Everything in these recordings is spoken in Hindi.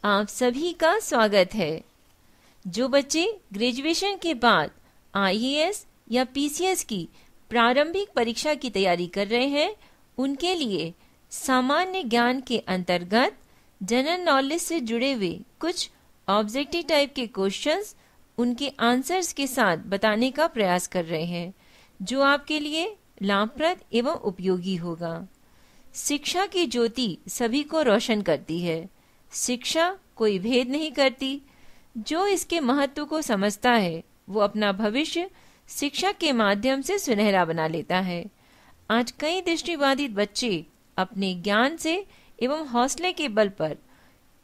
आप सभी का स्वागत है। जो बच्चे ग्रेजुएशन के बाद आईएएस या पीसीएस की प्रारंभिक परीक्षा की तैयारी कर रहे हैं, उनके लिए सामान्य ज्ञान के अंतर्गत जनरल नॉलेज से जुड़े हुए कुछ ऑब्जेक्टिव टाइप के क्वेश्चंस उनके आंसर्स के साथ बताने का प्रयास कर रहे हैं, जो आपके लिए लाभप्रद एवं उपयोगी होगा। शिक्षा की ज्योति सभी को रोशन करती है। शिक्षा कोई भेद नहीं करती। जो इसके महत्व को समझता है वो अपना भविष्य शिक्षा के माध्यम से सुनहरा बना लेता है। आज कई दृष्टिबाधित बच्चे अपने ज्ञान से एवं हौसले के बल पर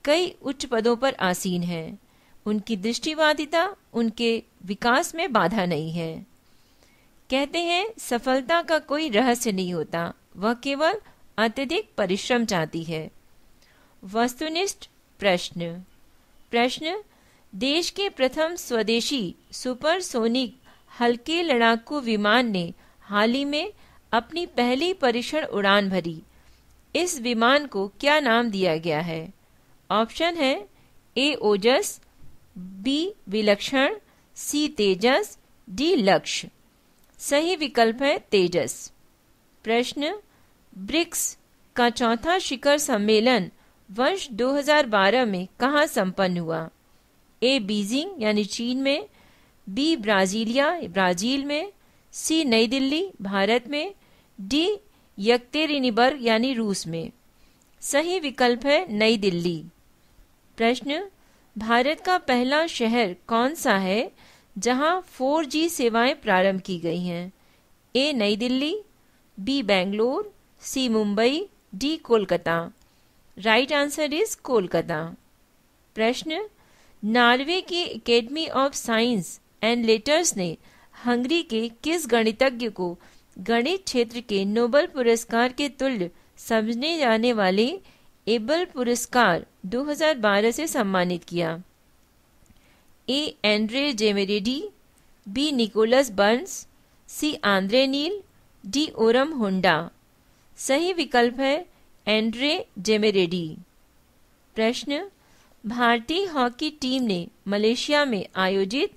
कई उच्च पदों पर आसीन हैं। उनकी दृष्टिबाधिता उनके विकास में बाधा नहीं है। कहते हैं सफलता का कोई रहस्य नहीं होता, वह केवल अत्यधिक परिश्रम चाहती है। वस्तुनिष्ठ प्रश्न देश के प्रथम स्वदेशी सुपरसोनिक हल्के लड़ाकू विमान ने हाल ही में अपनी पहली परीक्षण उड़ान भरी। इस विमान को क्या नाम दिया गया है? ऑप्शन है ए ओजस, बी विलक्षण, सी तेजस, डी लक्ष्य। सही विकल्प है तेजस। प्रश्न ब्रिक्स का चौथा शिखर सम्मेलन वर्ष 2012 में कहाँ संपन्न हुआ? ए बीजिंग यानी चीन में, बी ब्राजीलिया ब्राजील में, सी नई दिल्ली भारत में, डी यकतेरिनबर्ग यानी रूस में। सही विकल्प है नई दिल्ली। प्रश्न भारत का पहला शहर कौन सा है जहां 4G सेवाएं प्रारंभ की गई हैं? ए नई Delhi, B Bangalore, C Mumbai, D Kolkata. Right answer is Kolkata. प्रश्न नॉर्वे की academy of science and letters ने हंगरी के किस गणितज्ञ को गणित क्षेत्र के नोबेल पुरस्कार के तुल्य समझे जाने वाले एबल पुरस्कार 2012 से सम्मानित किया? ए एंड्रे जेमेरेडी, बी निकोलस बर्न्स, सी आंद्रे नील, डी ओरम होंडा। सही विकल्प है एंड्रे जेमेरेडी। प्रश्न भारतीय हॉकी टीम ने मलेशिया में आयोजित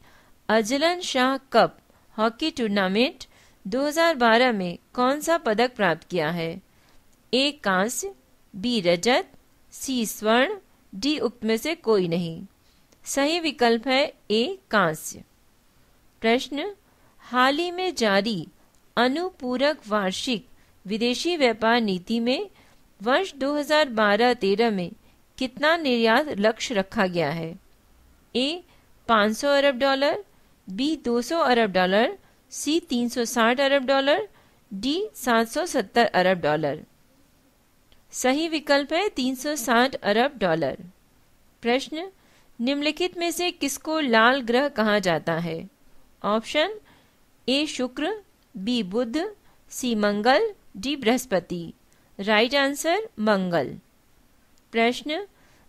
Azlan Shah cup hockey tournament 2012 में कौन सा पदक प्राप्त किया है? ए कांस्य, बी रजत, सी स्वर्ण, डी उक्त में से कोई नहीं। सही विकल्प है ए कांस्य। प्रश्न हाल ही में जारी अनुपूरक वार्षिक विदेशी व्यापार नीति में वर्ष 2012-13 में कितना निर्यात लक्ष्य रखा गया है? ए 500 अरब डॉलर, बी 200 अरब डॉलर, सी 360 अरब डॉलर, डी 770 अरब डॉलर। सही विकल्प है 360 अरब डॉलर। प्रश्न निम्नलिखित में से किसको लाल ग्रह कहा जाता है? ऑप्शन ए शुक्र, बी बुध, सी मंगल, डी बृहस्पति। राइट आंसर मंगल। प्रश्न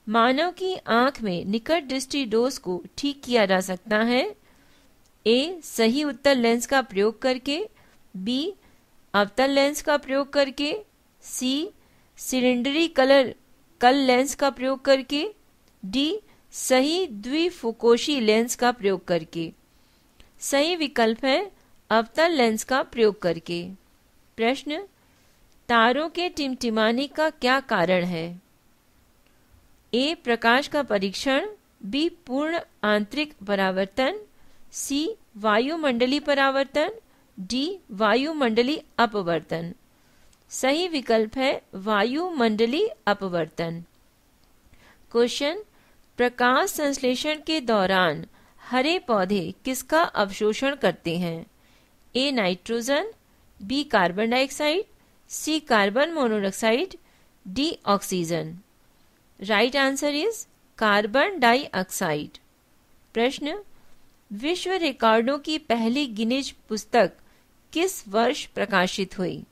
मानव की आंख में निकट दृष्टि दोष को ठीक किया जा सकता है? ए सही उत्तल लेंस का प्रयोग करके, बी अवतल लेंस का प्रयोग करके, सी सिलेंडरी कल लेंस का प्रयोग करके, डी सही द्विफोकोशी लेंस का प्रयोग करके। सही विकल्प है अवतल लेंस का प्रयोग करके। प्रश्न तारों के टिमटिमाने का क्या कारण है? ए प्रकाश का परीक्षण, बी पूर्ण आंतरिक परावर्तन, सी वायुमंडलीय परावर्तन, डी वायुमंडलीय अपवर्तन। सही विकल्प है वायुमंडलीय अपवर्तन। क्वेश्चन प्रकाश संश्लेषण के दौरान हरे पौधे किसका अवशोषण करते हैं? A nitrogen, B carbon dioxide, C carbon monoxide, D oxygen. Right answer is carbon dioxide. प्रश्न विश्व रिकॉर्डों की पहली गिनीज पुस्तक किस वर्ष प्रकाशित हुई?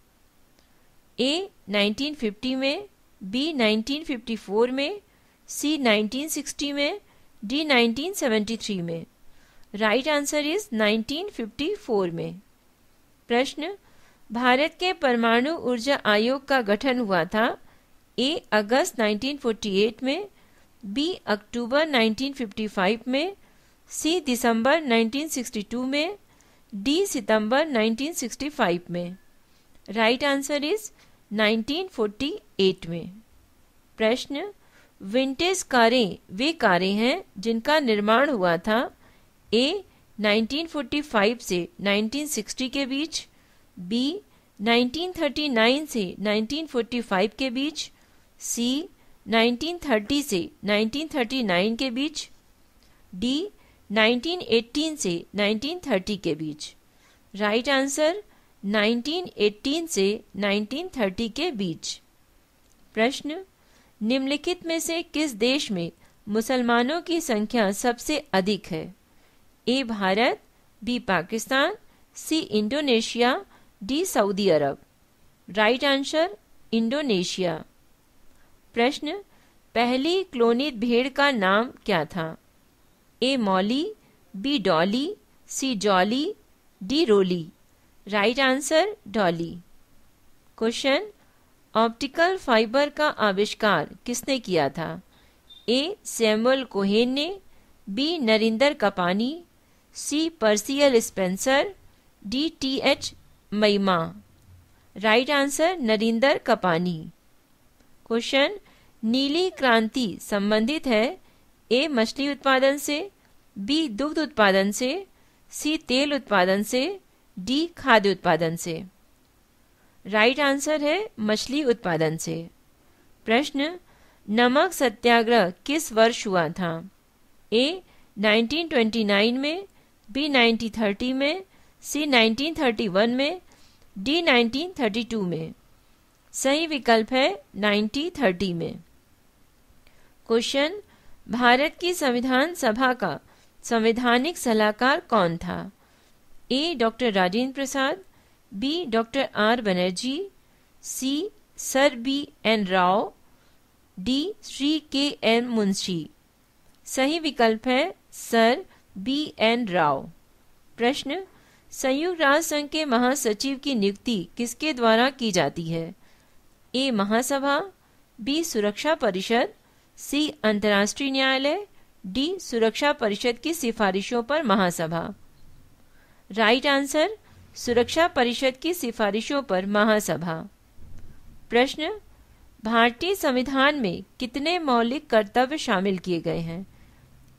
ए 1950 में, बी 1954 में, सी 1960 में, डी 1973 में। राइट आंसर इज 1954 में। प्रश्न भारत के परमाणु ऊर्जा आयोग का गठन हुआ था? ए अगस्त 1948 में, बी अक्टूबर 1955 में, सी दिसंबर 1962 में, डी सितंबर 1965 में। राइट आंसर इज 1948 में। प्रश्न, विंटेज कारें वे कारें हैं जिनका निर्माण हुआ था ए 1945 से 1960 के बीच, बी 1939 से 1945 के बीच, सी 1930 से 1939 के बीच, डी 1918 से 1930 के बीच। राइट आंसर 1918 से 1930 के बीच। प्रश्न, निम्नलिखित में से किस देश में मुसलमानों की संख्या सबसे अधिक है? A Bharat, B Pakistan, C Indonesia, D Saudi Arab. Right answer Indonesia. प्रश्न, पहली क्लोनित भेड़ का नाम क्या था? A Molly, B Dolly, C Jolly, D Rolly. Right answer Dolly. Question, optical fibre का आविष्कार किसने किया था? ए सैमुअल कोहेन ने, बी नरिंदर कपानी, सी पर्सियल Spencer, D T H. Maiman. Right answer Narinder Kapany. Question, नीली क्रांति संबंधित है ए मछली उत्पादन से, बी दुग्ध उत्पादन से, सी तेल उत्पादन से, डी खाद्य उत्पादन से। राइट आंसर है मछली उत्पादन से। प्रश्न, नमक सत्याग्रह किस वर्ष हुआ था? ए 1929 में, बी 1930 में, सी 1931 में, डी 1932 में। सही विकल्प है 1930 में। क्वेश्चन, भारत की संविधान सभा का संवैधानिक सलाहकार कौन था? A doctor Rajendra Prasad, B doctor R Banerjee, C sir B N Rau, D Shri K M Munshi. सही विकल्प है सर बी एन राव। प्रश्न, संयुक्त राष्ट्र संघ के महासचिव की नियुक्ति किसके द्वारा की जाती है? ए महासभा, बी सुरक्षा परिषद, सी अंतर्राष्ट्रीय न्यायालय, डी सुरक्षा परिषद की सिफारिशों पर महासभा। राइट आंसर सुरक्षा परिषद की सिफारिशों पर महासभा। प्रश्न, भारतीय संविधान में कितने मौलिक कर्तव्य शामिल किए गए हैं?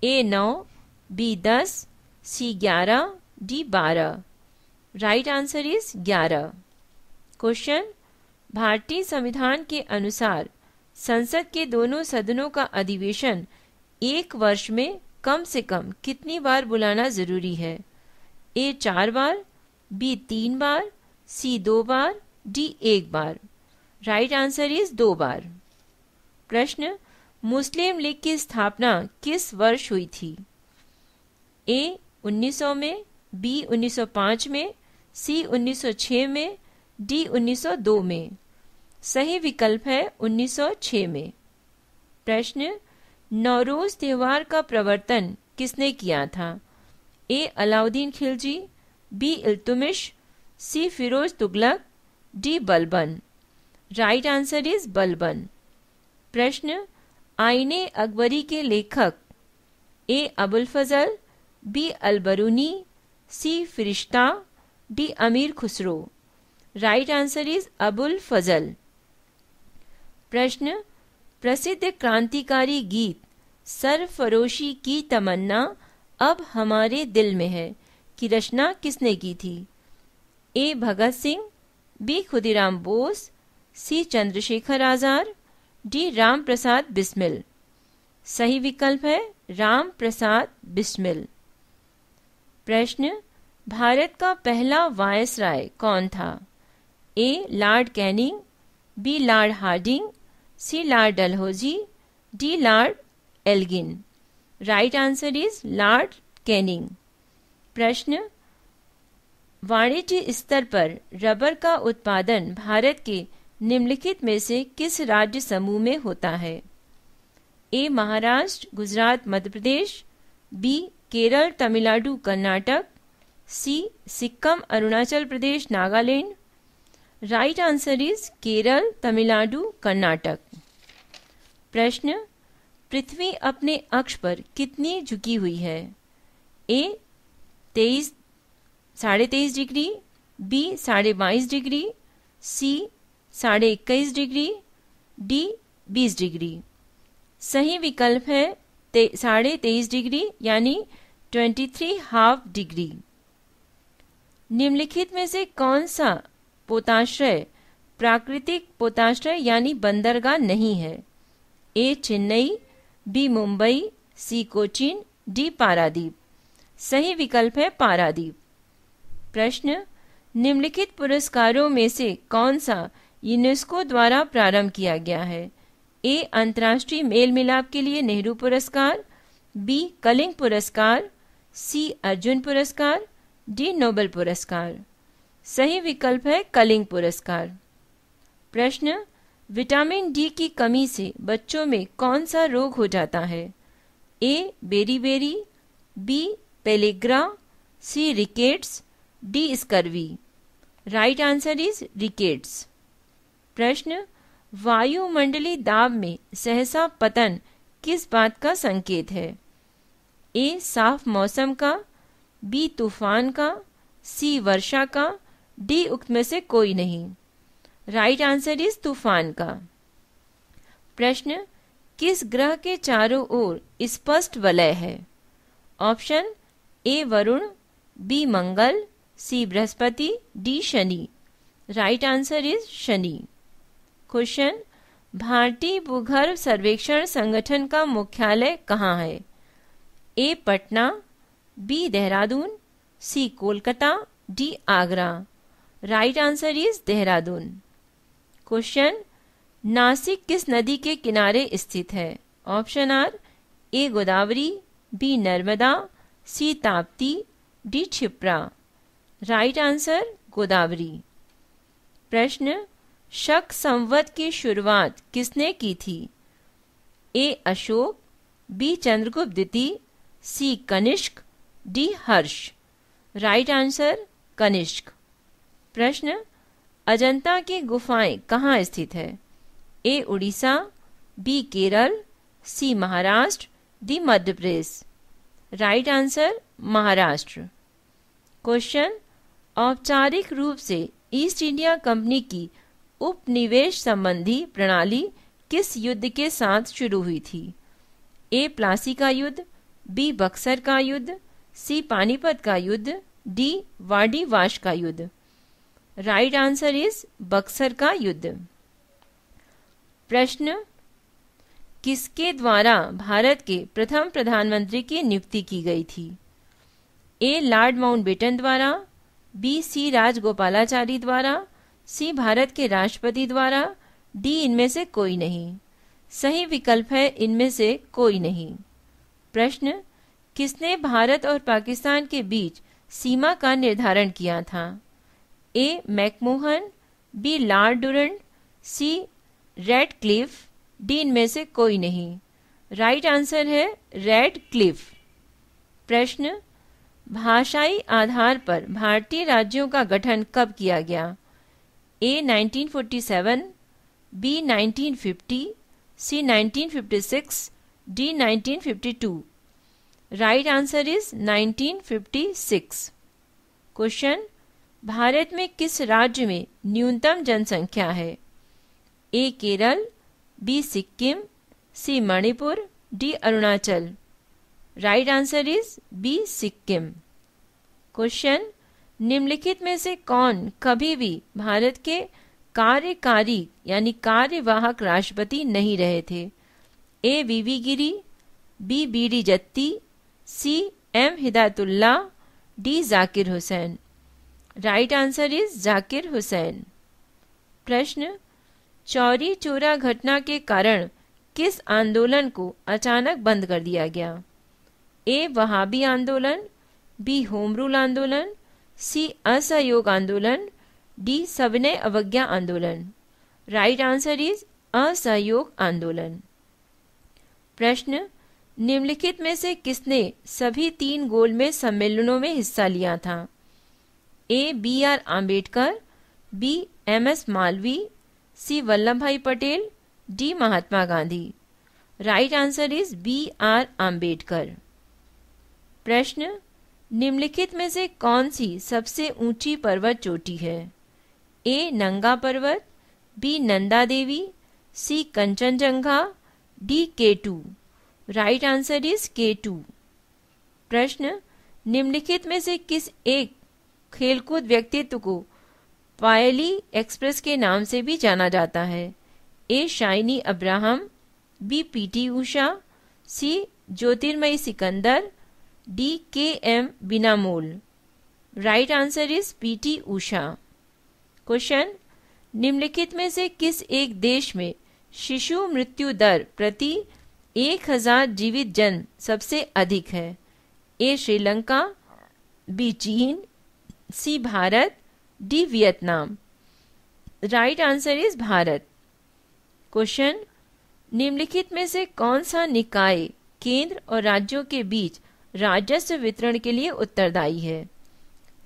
A 9, B 10, C 11, D 12। Right answer is 11। Question, भारतीय संविधान के अनुसार संसद के दोनों सदनों का अधिवेशन एक वर्ष में कम से कम कितनी बार बुलाना जरूरी है? ए 4 बार, बी 3 बार, सी 2 बार, डी 1 बार। राइट आंसर इज 2 बार। प्रश्न, मुस्लिम लीग की स्थापना किस वर्ष हुई थी? ए 1900 में, बी 1905 में, सी 1906 में, डी 1902 में। सही विकल्प है 1906 में। प्रश्न, नौरोज त्योहार का प्रवर्तन किसने किया था? A Alauddin Khilji, B Iltutmish, C Firoz Tughlaq, D Balban. Right answer is Balban. प्रश्न, आईने अकबरी के लेखक A Abul Fazl, B Alberuni, C Firishta, D Amir Khusro. Right answer is Abul Fazl. प्रश्न, प्रसिद्ध क्रांतिकारी गीत सरफरोशी की तमन्ना अब हमारे दिल में है की रचना किसने की थी? ए भगत सिंह, बी खुदीराम बोस, सी चंद्रशेखर आजाद, डी राम प्रसाद बिस्मिल। सही विकल्प है राम प्रसाद बिस्मिल। प्रश्न, भारत का पहला वायसराय कौन था? A Lord Canning, B Lord Hardinge, C Lord Dalhousie, D Lord Elgin. Right answer is Lord Canning. प्रश्न, वाणिज्य स्तर पर रबर का उत्पादन भारत के निम्नलिखित में से किस राज्य समूह में होता है? A Maharashtra, Gujarat, Madhya Pradesh, B Kerala, Tamil Nadu, Karnataka, C Sikkim, Arunachal Pradesh, Nagaland. Right answer is Kerala, Tamil Nadu, Karnataka. प्रश्न, पृथ्वी अपने अक्ष पर कितनी झुकी हुई है? A 23.5 degree, B 22.5 degree, C 21.5 degree, D 20 degree. सही विकल्प है 23.5 डिग्री यानी 23.5 डिग्री। निम्नलिखित में से कौन सा पोताश्रय प्राकृतिक पोताश्रय यानी बंदरगाह नहीं है? ए चेन्नई, बी मुंबई, सी कोचीन, डी पारादीप। सही विकल्प है पारादीप। प्रश्न, निम्नलिखित पुरस्कारों में से कौन सा यूनेस्को द्वारा प्रारंभ किया गया है? ए अंतर्राष्ट्रीय मेल मिलाप के लिए नेहरू पुरस्कार, बी कलिंग पुरस्कार, सी अर्जुन पुरस्कार, डी नोबेल पुरस्कार। सही विकल्प है कलिंग पुरस्कार। प्रश्न, विटामिन डी की कमी से बच्चों में कौन सा रोग हो जाता है? A beriberi, B pellagra, C rickets, D scurvy. Right answer is rickets. प्रश्न, वायुमंडलीय दाब में सहसा पतन किस बात का संकेत है? ए साफ मौसम का, बी तूफान का, सी वर्षा का, डी उक्त में से कोई नहीं। राइट आंसर इज तूफान का। प्रश्न, किस ग्रह के चारों ओर स्पष्ट वलय है? Option A Varun, B Mangal, C Brihaspati, D Shani. Right answer is Shani. Question, भारतीय भूगर्भ सर्वेक्षण संगठन का मुख्यालय कहाँ है? A Patna, B Dehradun, C Kolkata, D Agra. Right answer is Dehradun. Question, Nashik किस नदी के किनारे स्थित है? Option are A Godavari, B Narmada, C Tapti, D Kshipra. Right answer Godavari. प्रश्न, शक संवत की शुरुआत किसने की थी? ए अशोक, बी चंद्रगुप्त द्वितीय, C Kanishka, D Harsha. Right answer Kanishka. प्रश्न, अजंता की गुफाएं कहाँ स्थित है? A Orissa, B Kerala, C Maharashtra, D Madhya Pradesh. Right answer Maharashtra. Question, औपचारिक रूप से ईस्ट इंडिया कंपनी की उपनिवेश संबंधी प्रणाली किस युद्ध के साथ शुरू हुई थी? ए प्लासी का युद्ध, बी बक्सर का युद्ध, सी पानीपत का युद्ध, डी वाडी वाश का युद्ध। राइट आंसर इज बक्सर का युद्ध। प्रश्न, किसके द्वारा भारत के प्रथम प्रधानमंत्री की नियुक्ति की गई थी? ए लॉर्ड माउंटबेटन द्वारा, बी सी राजगोपालाचारी द्वारा, सी भारत के राष्ट्रपति द्वारा, डी इनमें से कोई नहीं। सही विकल्प है इनमें से कोई नहीं। प्रश्न, किसने भारत और पाकिस्तान के बीच सीमा का निर्धारण किया था? ए मैकमोहन, बी लॉर्ड डुरंड, सी रेड क्लिफ, डी इनमें से कोई नहीं। राइट आंसर है रेड क्लिफ। प्रश्न, भाषाई आधार पर भारतीय राज्यों का गठन कब किया गया? A 1947, B 1950, C 1956, D 1952। Right answer is 1956। Question, Bharat में किस राज्य में न्यूनतम जनसंख्या है? A Kerala, B Sikkim, C Manipur, D Arunachal. Right answer is B Sikkim. Question, निम्नलिखित में से कौन कभी भी भारत के कार्यकारी यानी कार्यवाहक राष्ट्रपति नहीं रहे थे? A V V Giri, B B D Jatti, C M Hidayatullah, D Zakir Hussain. Right answer is Zakir Hussain. प्रश्न, चौरी चौरा घटना के कारण किस आंदोलन को अचानक बंद कर दिया गया? ए वहाबी आंदोलन, बी होम रूल आंदोलन, सी असहयोग आंदोलन, डी सविनय अवज्ञा आंदोलन। राइट आंसर इज असहयोग आंदोलन। प्रश्न, निम्नलिखित में से किसने सभी 3 गोलमेज सम्मेलनों में हिस्सा लिया था? A B R Ambedkar, B M S Malviya, C Vallabh bhai Patel, D Mahatma Gandhi. Right answer is B R Ambedkar. प्रश्न, निम्नलिखित में से कौन सी सबसे ऊंची पर्वत चोटी है? A Nanga Parbat, B Nanda Devi, C Kanchenjunga, D K2। Right answer is K2। प्रश्न, निम्नलिखित में से किस एक खेलकूद व्यक्तित्व को पायली एक्सप्रेस के नाम से भी जाना जाता है? A Shiny Abraham, B PT Usha, C Jyotirmoyee Sikdar, D KM Binamol. Right answer is PT Usha. Question, निम्नलिखित में से किस एक देश में शिशु मृत्यु दर प्रति 1000 जीवित जन्म सबसे अधिक है? ए श्रीलंका, बी चीन, C Bharat, D Vietnam. Right answer is Bharat. Question, निम्नलिखित में से कौन सा निकाय केंद्र और राज्यों के बीच राजस्व वितरण के लिए उत्तरदायी है?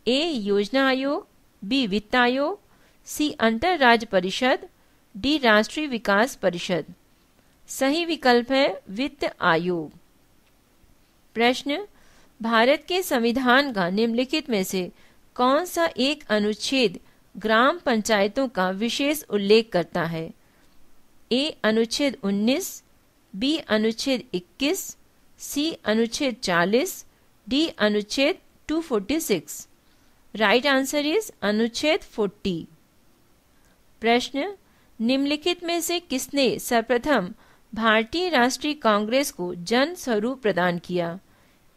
ए योजना आयोग, बी वित्त आयोग, सी अंतर राज्य परिषद, डी राष्ट्रीय विकास परिषद। सही विकल्प है वित्त आयोग। प्रश्न, भारत के संविधान का निम्नलिखित में से कौन सा एक अनुच्छेद ग्राम पंचायतों का विशेष उल्लेख करता है? ए अनुच्छेद 19, बी अनुच्छेद 21, सी अनुच्छेद 40, डी अनुच्छेद 246। राइट आंसर इज अनुच्छेद 40। प्रश्न, निम्नलिखित में से किसने सर्वप्रथम भारतीय राष्ट्रीय कांग्रेस को जन स्वरूप प्रदान किया?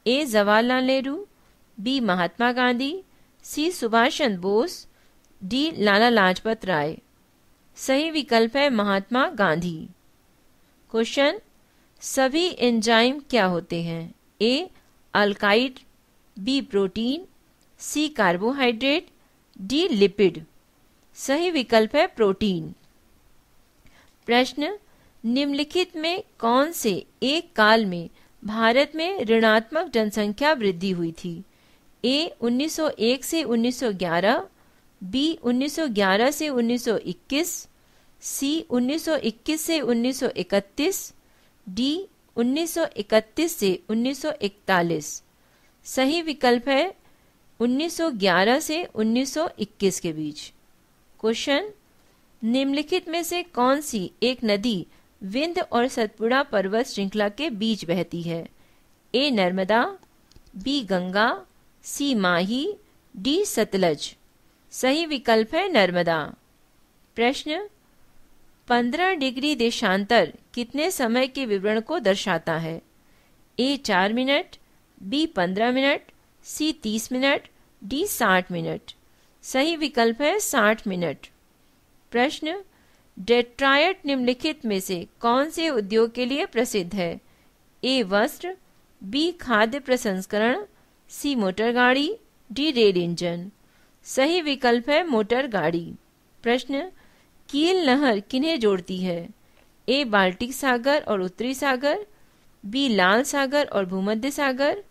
ए जवाहरलाल नेहरू, बी महात्मा गांधी, सी सुभाष चंद्र बोस, डी लाला लाजपत राय। सही विकल्प है महात्मा गांधी। क्वेश्चन, सभी एंजाइम क्या होते हैं? ए अल्काइड, बी प्रोटीन, सी कार्बोहाइड्रेट, डी लिपिड। सही विकल्प है प्रोटीन। प्रश्न, निम्नलिखित में कौन से एक काल में भारत में ऋणात्मक जनसंख्या वृद्धि हुई थी? ए 1901 से 1911, बी 1911 से 1921, सी 1921 से 1931, डी 1931 से 1941। सही विकल्प है 1911 से 1921 के बीच। क्वेश्चन, निम्नलिखित में से कौन सी एक नदी विंध्य और सतपुड़ा पर्वत श्रृंखला के बीच बहती है? ए नर्मदा, बी गंगा, सी माही, डी सतलज। सही विकल्प है नर्मदा। प्रश्न, 15 डिग्री देशांतर कितने समय के विवरण को दर्शाता है? A 4 minute, B 15 minute, C 30 minute, D 60 minute. सही विकल्प है 60 मिनट। प्रश्न, डेट्रायट निम्नलिखित में से कौन से उद्योग के लिए प्रसिद्ध है? ए वस्त्र, बी खाद्य प्रसंस्करण, सी मोटर गाड़ी, डी रेल इंजन। सही विकल्प है मोटर गाड़ी। प्रश्न, कील नहर किन्हें जोड़ती है? ए बाल्टिक सागर और उत्तरी सागर, बी लाल सागर और भूमध्य सागर,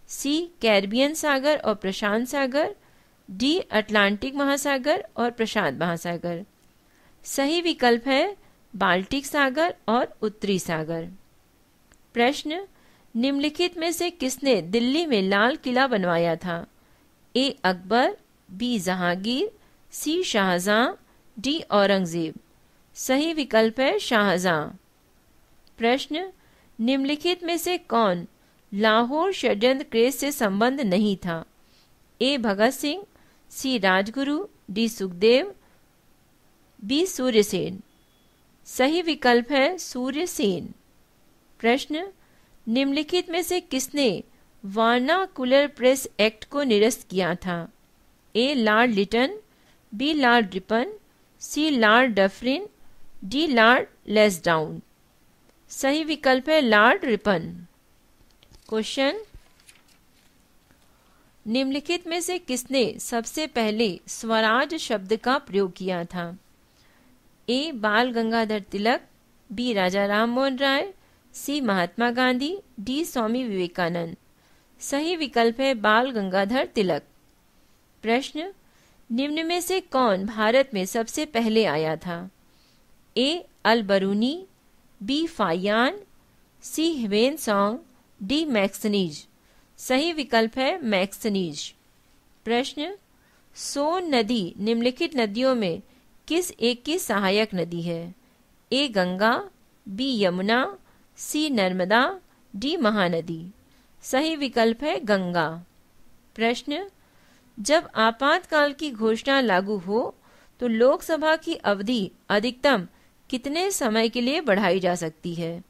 सी कैरिबियन सागर और प्रशांत सागर, डी अटलांटिक महासागर और प्रशांत महासागर। सही विकल्प है बाल्टिक सागर और उत्तरी सागर। प्रश्न, निम्नलिखित में से किसने दिल्ली में लाल किला बनवाया था? ए अकबर, बी जहांगीर, सी शाहजहां, डी औरंगजेब। सही विकल्प है शाहजहां। प्रश्न, निम्नलिखित में से कौन लाहौर षड्यंत्र केस से संबंध नहीं था? ए भगत सिंह, सी राजगुरु, डी सुखदेव, बी सूर्यसेन। सही विकल्प है सूर्यसेन। प्रश्न, निम्नलिखित में से किसने वर्नाकुलर प्रेस एक्ट को निरस्त किया था? A Lord Lytton, B Lord Ripon, C Lord Dufferin, D Lord Lansdowne. सही विकल्प है लॉर्ड रिपन। क्वेश्चन, निम्नलिखित में से किसने सबसे पहले स्वराज शब्द का प्रयोग किया था? ए बाल गंगाधर तिलक, बी राजा राम मोहन राय, सी महात्मा गांधी, डी स्वामी विवेकानंद। सही विकल्प है बाल गंगाधर तिलक। प्रश्न, निम्न में से कौन भारत में सबसे पहले आया था? ए अल बरूनी, बी फायान, सी ह्वेनसॉन्ग, डी मैक्सनीज। सही विकल्प है मैक्सनीज। प्रश्न, सोन नदी निम्नलिखित नदियों में किस एक की सहायक नदी है? ए गंगा, बी यमुना, सी नर्मदा, डी महानदी। सही विकल्प है गंगा। प्रश्न, जब आपातकाल की घोषणा लागू हो तो लोकसभा की अवधि अधिकतम कितने समय के लिए बढ़ाई जा सकती है?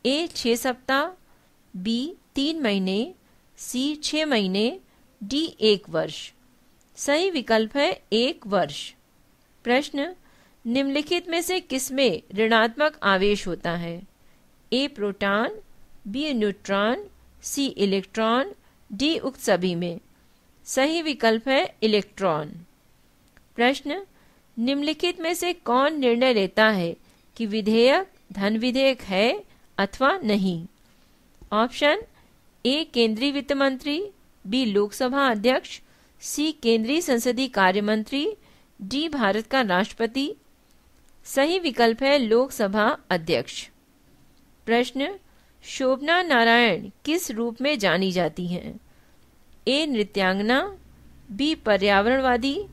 ए 6 सप्ताह, बी 3 महीने, सी 6 महीने, डी 1 वर्ष। सही विकल्प है 1 वर्ष। प्रश्न, निम्नलिखित में से किसमें ऋणात्मक आवेश होता है? ए प्रोटॉन, बी न्यूट्रॉन, सी इलेक्ट्रॉन, डी उक्त सभी में। सही विकल्प है इलेक्ट्रॉन। प्रश्न, निम्नलिखित में से कौन निर्णय लेता है कि विधेयक धन विधेयक है अथवा नहीं? ऑप्शन ए केंद्रीय वित्त मंत्री, बी लोकसभा अध्यक्ष, सी केंद्रीय संसदीय कार्य मंत्री, डी भारत का राष्ट्रपति। सही विकल्प है लोकसभा अध्यक्ष। प्रश्न, शोभना नारायण किस रूप में जानी जाती हैं? ए नृत्यांगना, बी पर्यावरणवादी,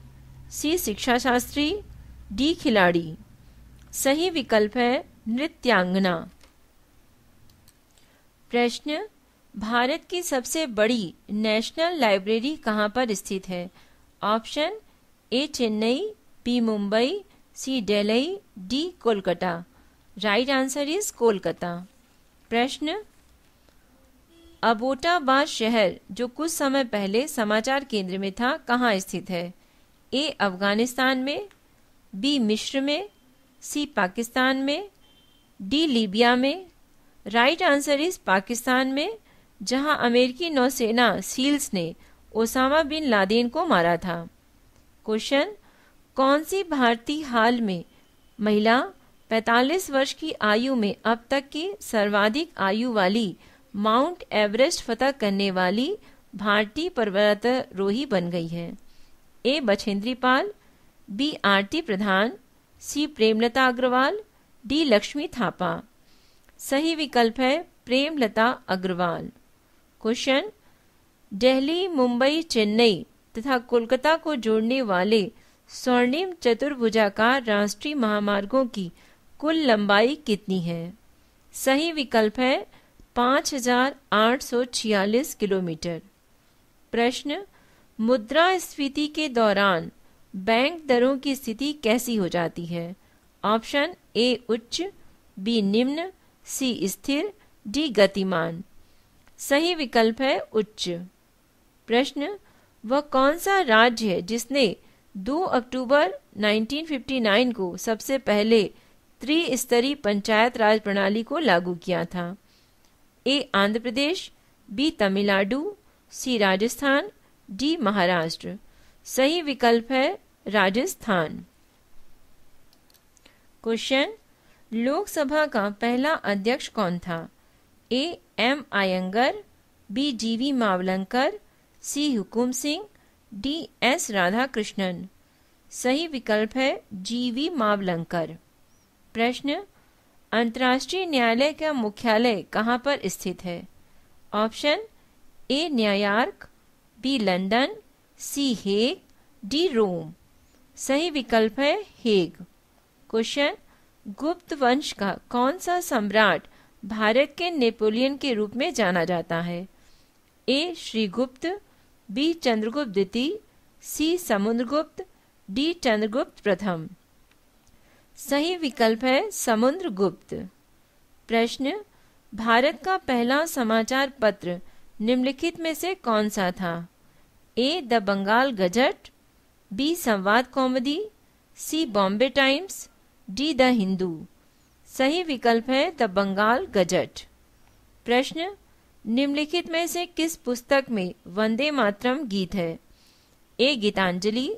सी शिक्षा शास्त्री, डी खिलाड़ी। सही विकल्प है नृत्यांगना। प्रश्न, भारत की सबसे बड़ी नेशनल लाइब्रेरी कहाँ पर स्थित है? Option A Chennai, B Mumbai, C Delhi, D Kolkata. Right answer is Kolkata. प्रश्न, अबोटाबाद शहर जो कुछ समय पहले समाचार केंद्र में था कहाँ स्थित है? ए अफगानिस्तान में, बी मिस्र में, सी पाकिस्तान में, डी लीबिया में। राइट आंसर इज पाकिस्तान में, जहां अमेरिकी नौसेना सील्स ने ओसामा बिन लादेन को मारा था। क्वेश्चन, कौन सी भारतीय हाल में महिला 45 वर्ष की आयु में अब तक की सर्वाधिक आयु वाली माउंट एवरेस्ट फतह करने वाली भारतीय पर्वतारोही बन गई है? ए बछेंद्री पाल, बी आरती प्रधान, सी प्रेमलता अग्रवाल, डी लक्ष्मी थापा। सही विकल्प है प्रेमलता अग्रवाल। क्वेश्चन, दिल्ली, मुंबई, चेन्नई तथा कोलकाता को जोड़ने वाले स्वर्णिम चतुर्भुजाकार राष्ट्रीय महामार्गों की कुल लंबाई कितनी है? सही विकल्प है 5846 किलोमीटर। प्रश्न, मुद्रास्फीति के दौरान बैंक दरों की स्थिति कैसी हो जाती है? ऑप्शन ए उच्च, बी निम्न, सी स्थिर, डी गतिमान। सही विकल्प है उच्च। प्रश्न, वह कौन सा राज्य है जिसने 2 अक्टूबर 1959 को सबसे पहले त्रिस्तरीय पंचायत राज प्रणाली को लागू किया था? ए आंध्र प्रदेश, बी तमिलनाडु, सी राजस्थान, डी महाराष्ट्र। सही विकल्प है राजस्थान। क्वेश्चन, लोकसभा का पहला अध्यक्ष कौन था? ए एम अयंगर, बी जीवी मावलंकर, सी हुकुम सिंह, डी एस राधाकृष्णन। सही विकल्प है जीवी मावलंकर। प्रश्न, अंतर्राष्ट्रीय न्यायालय का मुख्यालय कहाँ पर स्थित है? Option A New York, B London, C Hague, D Rome. सही विकल्प है हेग। क्वेश्चन, गुप्त वंश का कौन सा सम्राट भारत के नेपोलियन के रूप में जाना जाता है? ए श्रीगुप्त, बी चंद्रगुप्त द्वितीय, सी समुद्रगुप्त, डी चंद्रगुप्त प्रथम। सही विकल्प है समुद्रगुप्त। प्रश्न, भारत का पहला समाचार पत्र निम्नलिखित में से कौन सा था? A the Bengal Gazette, B Sambad Kaumudi, C Bombay Times, D the Hindu. सही विकल्प है द बंगाल गजट। प्रश्न, निम्नलिखित में से किस पुस्तक में वंदे मातरम गीत है? ए गीतांजलि,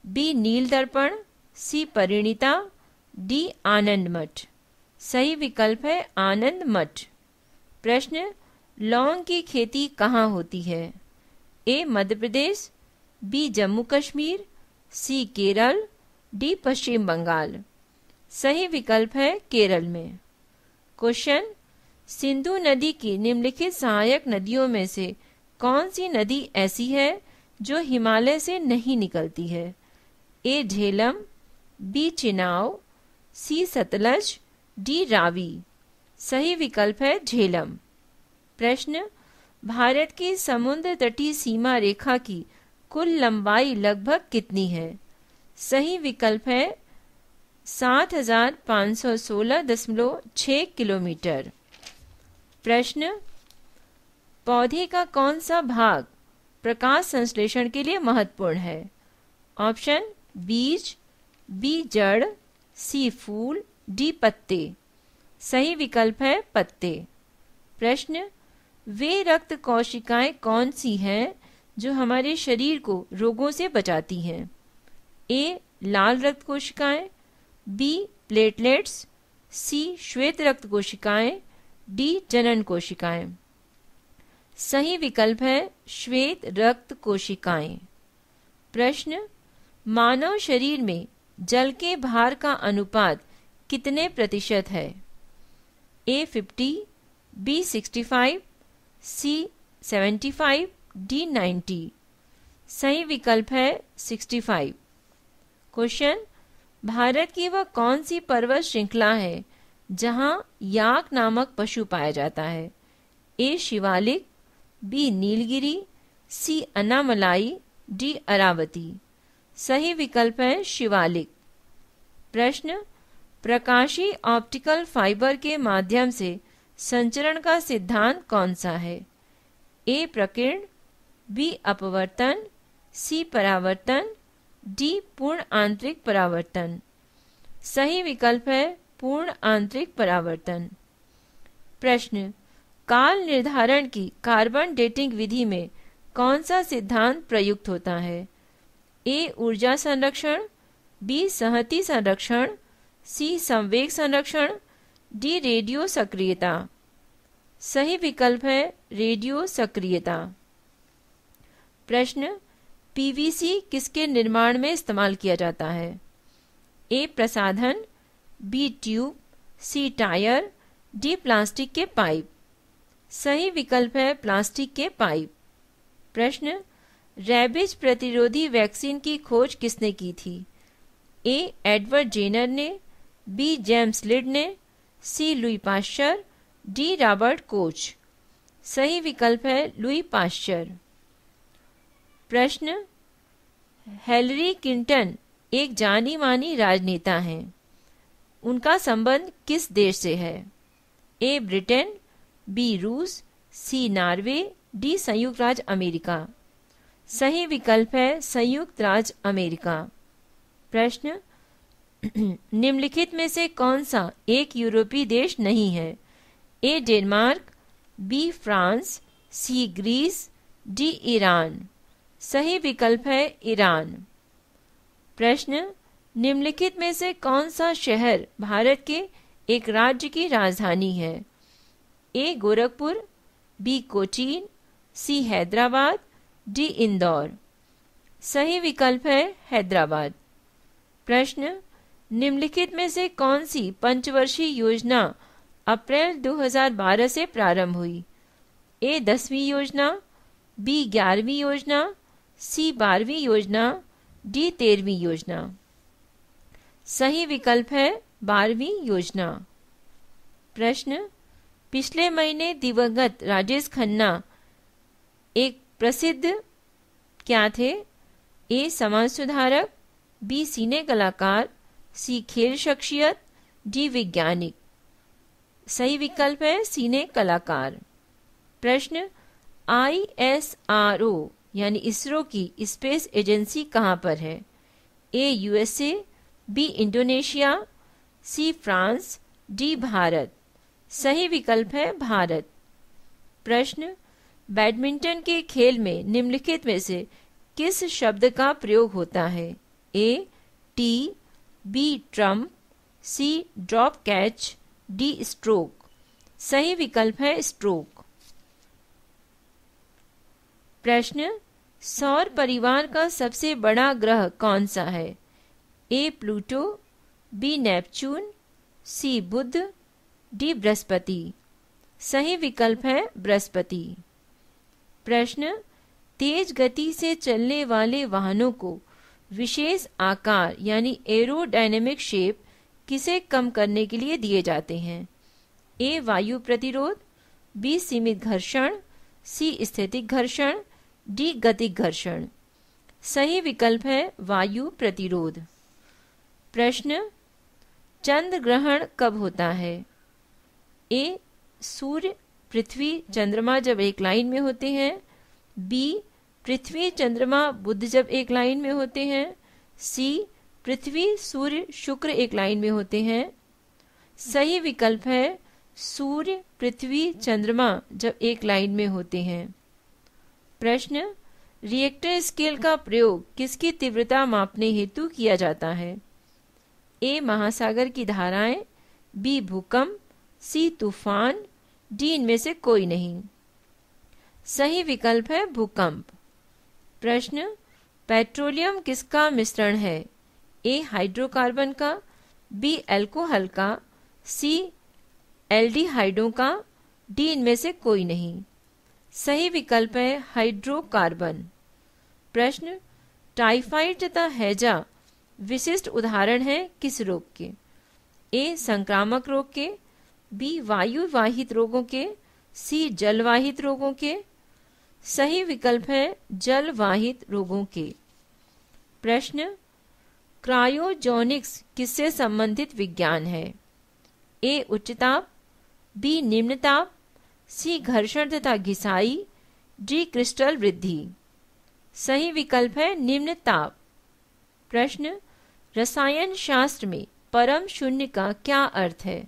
बी नील दर्पण, सी परिणीता, डी आनंद मठ। सही विकल्प है आनंद मठ। प्रश्न, लौंग की खेती कहाँ होती है? ए मध्य प्रदेश, बी जम्मू कश्मीर, सी केरल, डी पश्चिम बंगाल। सही विकल्प है केरल में। क्वेश्चन, सिंधु नदी की निम्नलिखित सहायक नदियों में से कौन सी नदी ऐसी है जो हिमालय से नहीं निकलती है? ए झेलम, बी चिनाव, सी सतलज, डी रावी। सही विकल्प है झेलम। प्रश्न, भारत की समुद्र तटीय सीमा रेखा की कुल लंबाई लगभग कितनी है? सही विकल्प है 7516.6 किलोमीटर। प्रश्न, पौधे का कौन सा भाग प्रकाश संश्लेषण के लिए महत्वपूर्ण है? ऑप्शन बीज, बी जड़, सी फूल, डी पत्ते। सही विकल्प है पत्ते। प्रश्न, वे रक्त कोशिकाएं कौन सी हैं जो हमारे शरीर को रोगों से बचाती हैं? ए लाल रक्त कोशिकाएं, बी प्लेटलेट्स, सी श्वेत रक्त कोशिकाएं, डी जनन कोशिकाएं। सही विकल्प है श्वेत रक्त कोशिकाएं। प्रश्न, मानव शरीर में जल के भार का अनुपात कितने प्रतिशत है? ए 50, बी 65, सी 75, डी 90। सही विकल्प है 65। क्वेश्चन, भारत की वह कौन सी पर्वत श्रृंखला है जहां याक नामक पशु पाया जाता है? ए शिवालिक, बी नीलगिरी, सी अनामलाई, डी अरावती। सही विकल्प है शिवालिक। प्रश्न, प्रकाशीय ऑप्टिकल फाइबर के माध्यम से संचरण का सिद्धांत कौन सा है? ए प्रकीर्ण, बी अपवर्तन, सी परावर्तन, डी पूर्ण आंतरिक परावर्तन। सही विकल्प है पूर्ण आंतरिक परावर्तन। प्रश्न, काल निर्धारण की कार्बन डेटिंग विधि में कौन सा सिद्धांत प्रयुक्त होता है? ए ऊर्जा संरक्षण, बी संहति संरक्षण, सी संवेग संरक्षण, डी रेडियो सक्रियता। सही विकल्प है रेडियो सक्रियता। प्रश्न, पीवीसी किसके निर्माण में इस्तेमाल किया जाता है? ए प्रसाधन, बी ट्यूब, सी टायर, डी प्लास्टिक के पाइप। सही विकल्प है प्लास्टिक के पाइप। प्रश्न, रैबिज प्रतिरोधी वैक्सीन की खोज किसने की थी? ए एडवर्ड जेनर ने, बी जेम्स लिड ने, C Louis Pasteur, D Robert Koch. सही विकल्प है लुई पाश्चर। प्रश्न, हिलरी क्लिंटन एक जानी मानी राजनेता हैं। उनका संबंध किस देश से है? ए ब्रिटेन, बी रूस, सी नॉर्वे, डी संयुक्त राज्य अमेरिका। सही विकल्प है संयुक्त राज्य अमेरिका। प्रश्न, निम्नलिखित में से कौन सा एक यूरोपीय देश नहीं है? ए डेनमार्क, बी फ्रांस, सी ग्रीस, डी ईरान। सही विकल्प है ईरान। प्रश्न, निम्नलिखित में से कौन सा शहर भारत के एक राज्य की राजधानी है? ए गोरखपुर, बी कोचीन, सी हैदराबाद, डी इंदौर। सही विकल्प है हैदराबाद। प्रश्न, निम्नलिखित में से कौन सी पंचवर्षीय योजना अप्रैल 2012 से प्रारंभ हुई? ए 10वीं योजना, बी 11वीं योजना, सी 12वीं योजना, डी 13वीं योजना। सही विकल्प है 12वीं योजना। प्रश्न, पिछले महीने दिवंगत राजेश खन्ना एक प्रसिद्ध क्या थे? ए समाज सुधारक, बी सिने कलाकार, सी खेल शख्सियत, डी वैज्ञानिक। सही विकल्प है सिने कलाकार। प्रश्न, ISRO यानी इसरो की स्पेस एजेंसी कहाँ पर है? A USA, B Indonesia, C France, D Bharat. सही विकल्प है भारत। प्रश्न, बैडमिंटन के खेल में निम्नलिखित में से किस शब्द का प्रयोग होता है? A tee, B trump, C drop catch, D stroke. सही विकल्प है स्ट्रोक। प्रश्न, सौर परिवार का सबसे बड़ा ग्रह कौन सा है? ए प्लूटो, बी नेपच्यून, सी बुध, डी बृहस्पति। सही विकल्प है बृहस्पति। प्रश्न, तेज गति से चलने वाले वाहनों को विशेष आकार यानी एरोडायनेमिक शेप किसे कम करने के लिए दिए जाते हैं? ए वायु प्रतिरोध, बी सीमित घर्षण, सी स्थैतिक घर्षण, डी गतिक घर्षण। सही विकल्प है वायु प्रतिरोध। प्रश्न, चंद्र ग्रहण कब होता है? ए सूर्य पृथ्वी चंद्रमा जब एक लाइन में होते हैं, बी पृथ्वी चंद्रमा बुध जब एक लाइन में होते हैं, सी पृथ्वी सूर्य शुक्र एक लाइन में होते हैं। सही विकल्प है सूर्य पृथ्वी चंद्रमा जब एक लाइन में होते हैं। प्रश्न, रिएक्टर स्केल का प्रयोग किसकी तीव्रता मापने हेतु किया जाता है? ए महासागर की धाराएं, बी भूकंप, सी तूफान, डी इनमें से कोई नहीं। सही विकल्प है भूकंप। प्रश्न, पेट्रोलियम किसका मिश्रण है? ए हाइड्रोकार्बन का, बी अल्कोहल का, सी एल्डिहाइडों का, डी इनमें से कोई नहीं। सही विकल्प है हाइड्रोकार्बन। प्रश्न, टाइफाइड तथा हैजा विशिष्ट उदाहरण है किस रोग के? ए संक्रामक रोग के, बी वायु वाहित रोगों के, सी जलवाहित रोगों के। सही विकल्प है जलवाहित रोगों के। प्रश्न, क्रायोजेनिक्स किससे संबंधित विज्ञान है? ए उच्च ताप, बी निम्न ताप, सी घर्षण तथा घिसाई, डी क्रिस्टल वृद्धि। सही विकल्प है निम्न ताप। प्रश्न, रसायन शास्त्र में परम शून्य का क्या अर्थ है?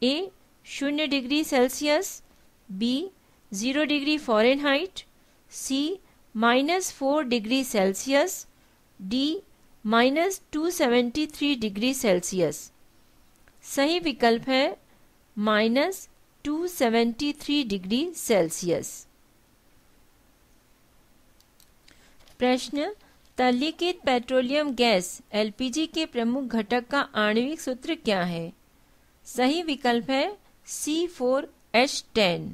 A 0 degree Celsius, B 0 degree Fahrenheit, C -4 degree Celsius, D -273 degree Celsius. सही विकल्प है -273 डिग्री सेल्सियस। प्रश्न, तरलीकृत पेट्रोलियम गैस एलपीजी के प्रमुख घटक का आणविक सूत्र क्या है? सही विकल्प है C4H10।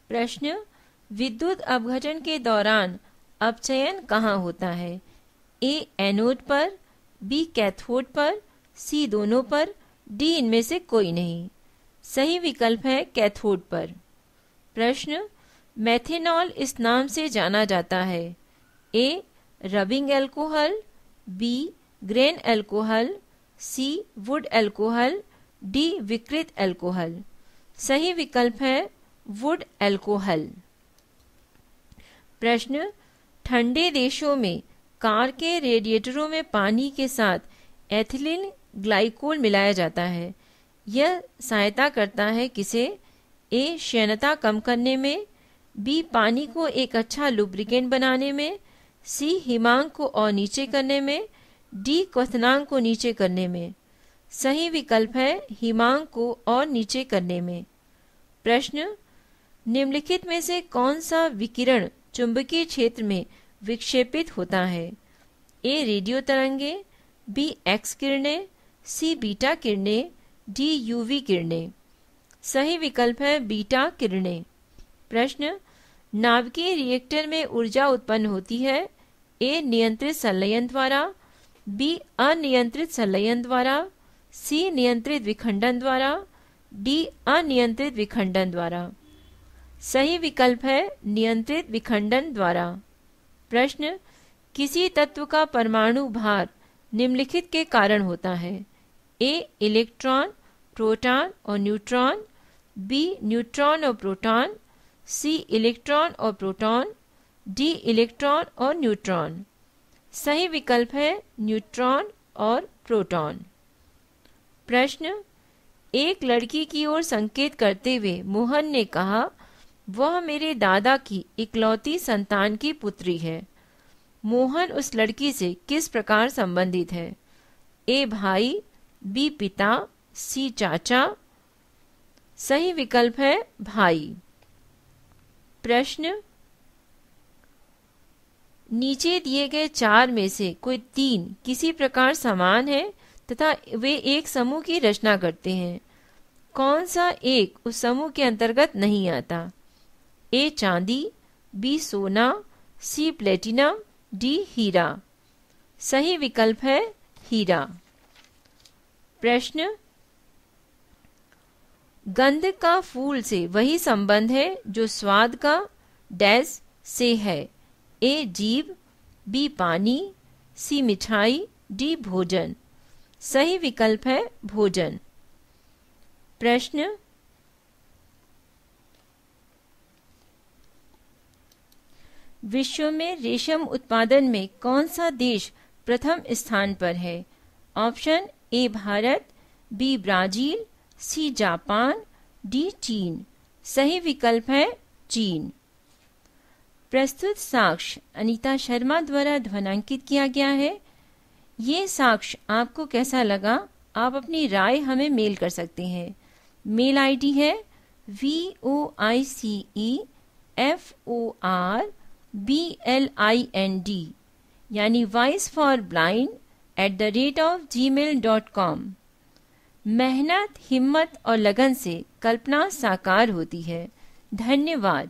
प्रश्न, विद्युत अपघटन के दौरान अपचयन कहाँ होता है? ए एनोड पर, बी कैथोड पर, सी दोनों पर, डी इनमें से कोई नहीं। सही विकल्प है कैथोड पर। प्रश्न, मेथेनॉल इस नाम से जाना जाता है? A rubbing alcohol, B grain alcohol, C wood alcohol, D विकृत एल्कोहल। सही विकल्प है वुड एल्कोहल। प्रश्न, ठंडे देशों में कार के रेडिएटरों में पानी के साथ एथिलीन ग्लाइकोल मिलाया जाता है। यह सहायता करता है किसे? ए क्षीणता कम करने में, बी पानी को एक अच्छा लुब्रिकेंट बनाने में, सी हिमांक को और नीचे करने में, डी क्वथनांक को नीचे करने में। सही विकल्प है हिमांक को और नीचे करने में। प्रश्न, निम्नलिखित में से कौन सा विकिरण चुंबकीय क्षेत्र में विक्षेपित होता है? ए रेडियो तरंगे, बी एक्स किरणें, सी बीटा किरणें, डी यूवी किरणें। सही विकल्प है बीटा किरणें। प्रश्न, नाभिकीय रिएक्टर में ऊर्जा उत्पन्न होती है? ए नियंत्रित संलयन द्वारा, बी अनियंत्रित संलयन द्वारा, सी नियंत्रित विखंडन द्वारा, डी अनियंत्रित विखंडन द्वारा। सही विकल्प है नियंत्रित विखंडन द्वारा। प्रश्न, किसी तत्व का परमाणु भार निम्नलिखित के कारण होता है? ए इलेक्ट्रॉन, प्रोटॉन और न्यूट्रॉन, बी न्यूट्रॉन और प्रोटॉन, सी इलेक्ट्रॉन और प्रोटॉन, डी इलेक्ट्रॉन और न्यूट्रॉन। सही विकल्प है न्यूट्रॉन और प्रोटॉन। प्रश्न, एक लड़की की ओर संकेत करते हुए मोहन ने कहा, वह मेरे दादा की इकलौती संतान की पुत्री है। मोहन उस लड़की से किस प्रकार संबंधित है? ए भाई, बी पिता, सी चाचा। सही विकल्प है भाई। प्रश्न, नीचे दिए गए 4 में से कोई 3 किसी प्रकार समान है तथा वे एक समूह की रचना करते हैं? कौन सा एक उस समूह के अंतर्गत नहीं आता? ए चांदी, बी सोना, सी प्लेटिनम, डी हीरा। सही विकल्प है हीरा। प्रश्न, गंध का फूल से वही संबंध है जो स्वाद का डैश से है। ए जीभ, बी पानी, सी मिठाई, डी भोजन। सही विकल्प है भोजन। प्रश्न, विश्व में रेशम उत्पादन में कौन सा देश प्रथम स्थान पर है? Option A Bharat, B Brazil, C Japan, D चीन। सही विकल्प है चीन। प्रस्तुत साक्ष्य अनीता शर्मा द्वारा ध्वनांकित किया गया है। ये साक्ष्य आपको कैसा लगा? आप अपनी राय हमें मेल कर सकते हैं। मेल आईडी है voiceforblind यानी voiceforblind@gmail.com। मेहनत, हिम्मत और लगन से कल्पना साकार होती है। धन्यवाद।